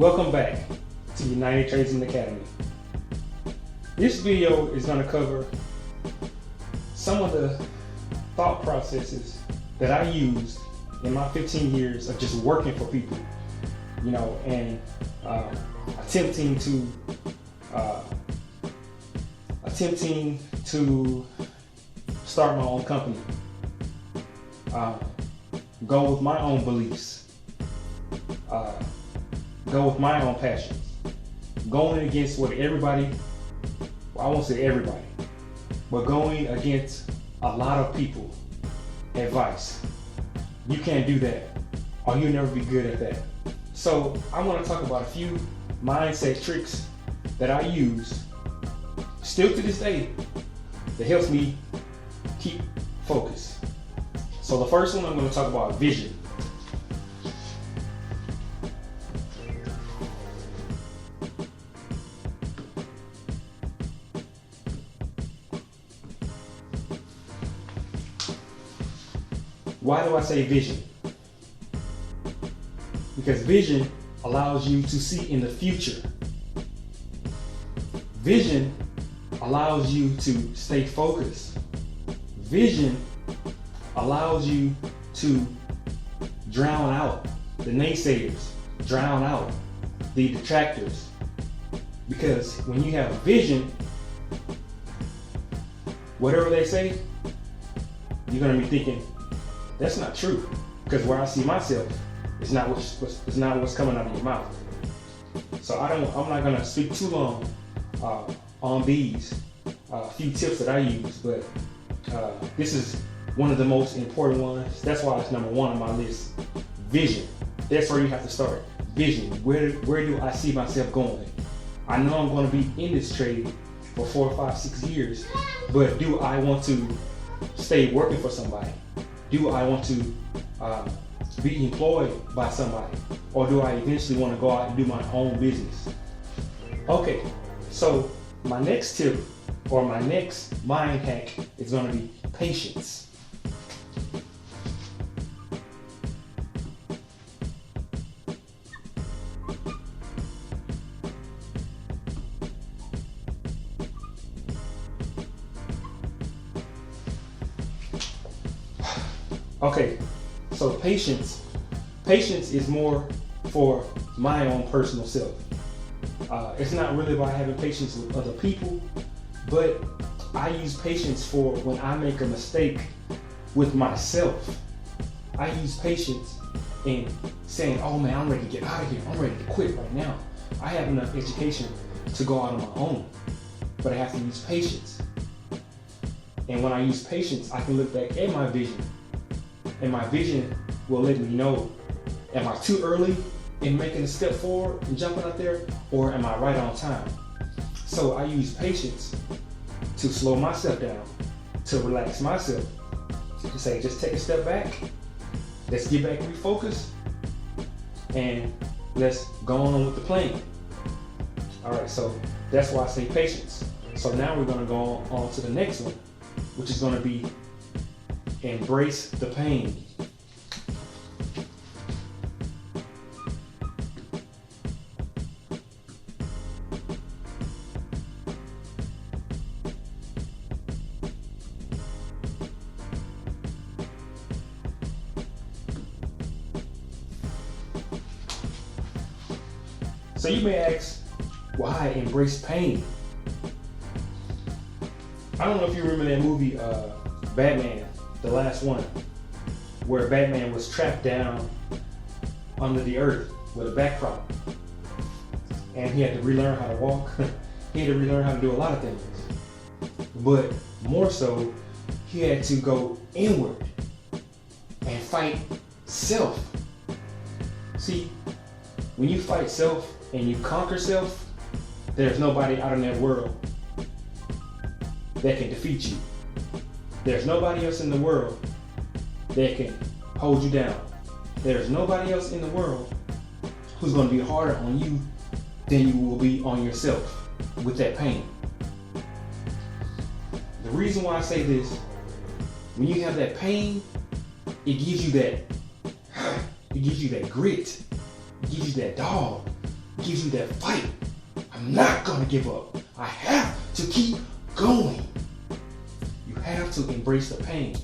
Welcome back to United Tradesman Academy. This video is going to cover some of the thought processes that I used in my 15 years of just working for people, and attempting to start my own company, go with my own beliefs, go with my own passions, going against what everybody, well, I won't say everybody, but going against a lot of people advice. You can't do that, or you'll never be good at that. So I want to talk about a few mindset tricks that I use still to this day that helps me keep focused. So the first one I'm going to talk about vision. Why do I say vision? Because vision allows you to see in the future. Vision allows you to stay focused. Vision allows you to drown out the naysayers, drown out the detractors. Because when you have a vision, whatever they say, you're going to be thinking, that's not true, because where I see myself is not what's coming out of your mouth. So I'm not gonna speak too long on these few tips that I use, but this is one of the most important ones. That's why it's number one on my list. Vision. That's where you have to start. Vision. Where do I see myself going? I know I'm going to be in this trade for 4, 5, 6 years, but do I want to stay working for somebody? Do I want to be employed by somebody? Or do I eventually want to go out and do my own business? Okay, so my next tip or my next mind hack is going to be patience. Okay, so patience is more for my own personal self. It's not really about having patience with other people, but I use patience for when I make a mistake with myself. I use patience in saying, oh man, I'm ready to get out of here. I'm ready to quit right now. I have enough education to go out on my own, but I have to use patience. And when I use patience, I can look back at my vision. And my vision will let me know, am I too early in making a step forward and jumping out there, or am I right on time? So I use patience to slow myself down, to relax myself, to say, just take a step back, let's get back refocused, and let's go on with the plan. All right, so that's why I say patience. So now we're gonna go on to the next one, which is gonna be embrace the pain. So you may ask, why embrace pain? I don't know if you remember that movie, Batman, the last one, where Batman was trapped down under the earth with a back problem, and he had to relearn how to walk. He had to relearn how to do a lot of things, but more so, he had to go inward and fight self. See, when you fight self and you conquer self, there's nobody out in that world that can defeat you. There's nobody else in the world that can hold you down. There's nobody else in the world who's going to be harder on you than you will be on yourself with that pain. The reason why I say this, when you have that pain, it gives you that grit. It gives you that dog. gives you that fight. I'm not gonna give up. I have to keep going. You have to embrace the pain.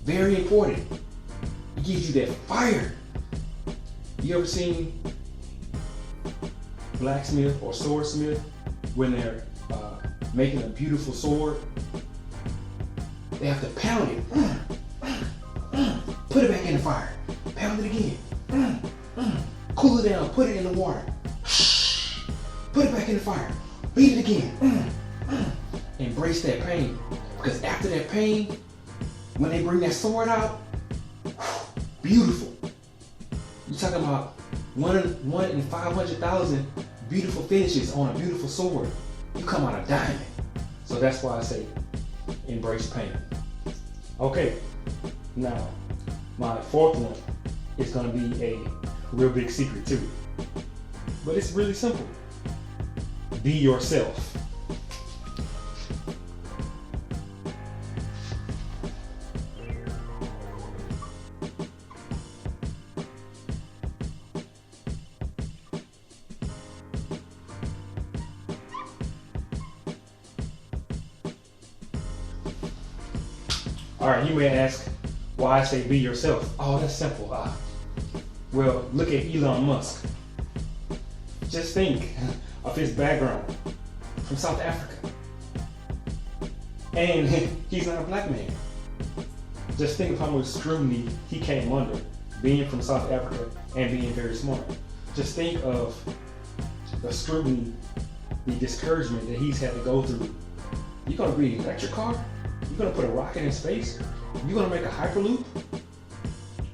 Very important. It gives you that fire. You ever seen blacksmith or swordsmith when they're making a beautiful sword? They have to pound it. Put it back in the fire. Pound it again. Cool it down. Put it in the water. Put it back in the fire. Beat it again. Embrace that pain. Because after that pain, when they bring that sword out, beautiful. You're talking about one in 500,000 beautiful finishes on a beautiful sword. You come out a diamond. So that's why I say embrace pain. Okay, now my fourth one is going to be a real big secret too. But it's really simple. Be yourself. All right, you may ask why I say be yourself. Oh, that's simple. Well, look at Elon Musk. Just think of his background from South Africa. And he's not a black man. Just think of how much scrutiny he came under being from South Africa and being very smart. Just think of the scrutiny, the discouragement that he's had to go through. You're gonna breathe an electric car? You're gonna put a rocket in space? You're gonna make a hyperloop?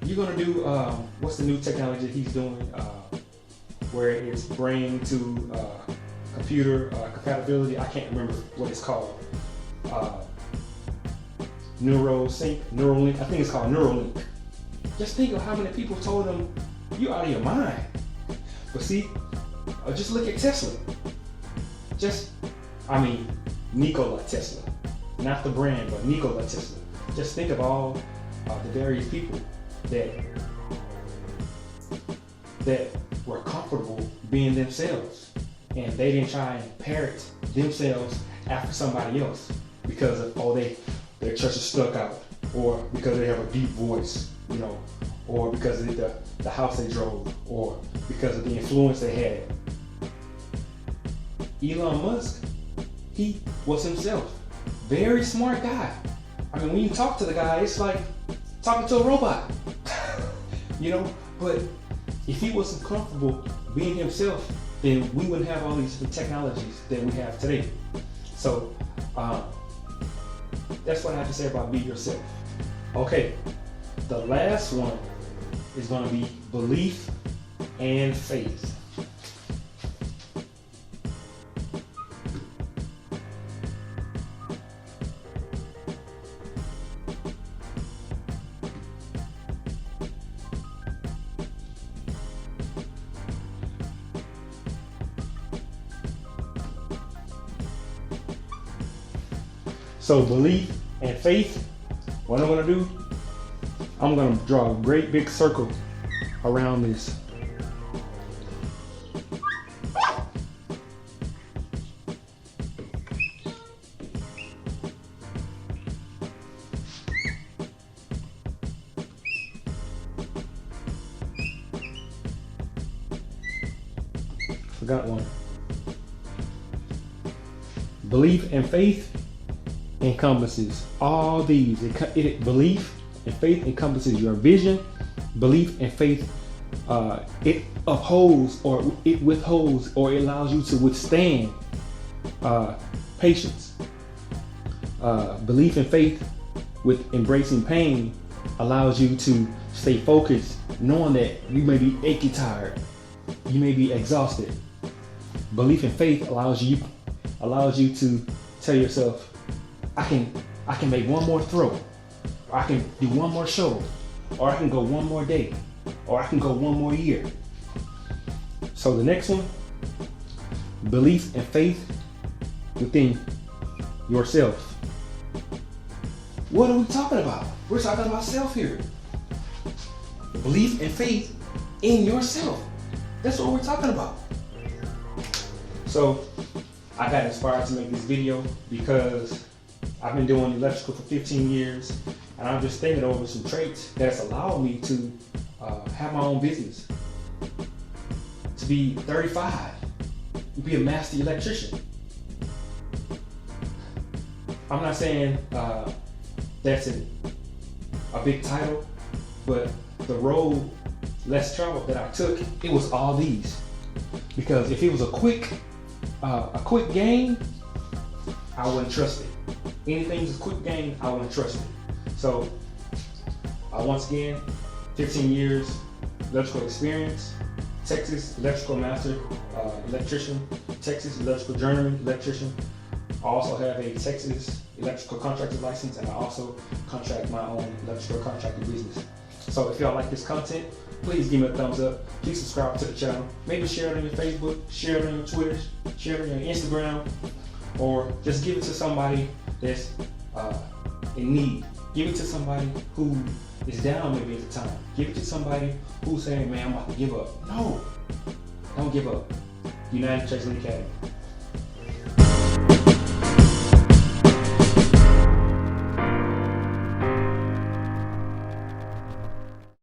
You're gonna do, what's the new technology he's doing, where it's brain to computer compatibility? I can't remember what it's called. Neuralink, I think it's called Neuralink. Just think of how many people told him, you're out of your mind. But see, just look at Tesla. Nikola Tesla. Not the brand, but Nikola Tesla. Just think of all the various people that were comfortable being themselves, and they didn't try and parrot themselves after somebody else because of their church is stuck out, or because they have a deep voice, or because of the house they drove, or because of the influence they had. Elon Musk, he was himself. Very smart guy. When you talk to the guy, it's like talking to a robot. But if he wasn't comfortable being himself, then we wouldn't have all these technologies that we have today. So that's what I have to say about be yourself. Okay, the last one is going to be belief and faith. So belief and faith, what I'm going to do, I'm going to draw a great big circle around this. Forgot one. Belief and faith encompasses all these. Belief and faith encompasses your vision. Belief and faith, it upholds, or it withholds, or it allows you to withstand patience. Belief and faith with embracing pain allows you to stay focused, knowing that you may be achy tired, you may be exhausted. Belief and faith allows you to tell yourself, I can make one more throw, or I can do one more show, or I can go one more day, or I can go one more year. So the next one, belief and faith within yourself. What are we talking about? We're talking about self here. Belief and faith in yourself. That's what we're talking about. So I got inspired to make this video because I've been doing electrical for 15 years, and I'm just thinking over some traits that's allowed me to have my own business, to be 35, and be a master electrician. I'm not saying that's a big title, but the road less traveled that I took, it was all these. Because if it was a quick game, I wouldn't trust it. Anything that's a quick game, I wouldn't trust it. So, once again, 15 years electrical experience, Texas electrical master electrician, Texas electrical journeyman electrician. I also have a Texas electrical contractor license, and I also contract my own electrical contracting business. So if y'all like this content, please give me a thumbs up. Please subscribe to the channel. Maybe share it on your Facebook, share it on your Twitter, share it on your Instagram, or just give it to somebody that's in need. Give it to somebody who is down maybe at the time. Give it to somebody who's saying, man, I'm about to give up. No, don't give up. United Tradesman Academy.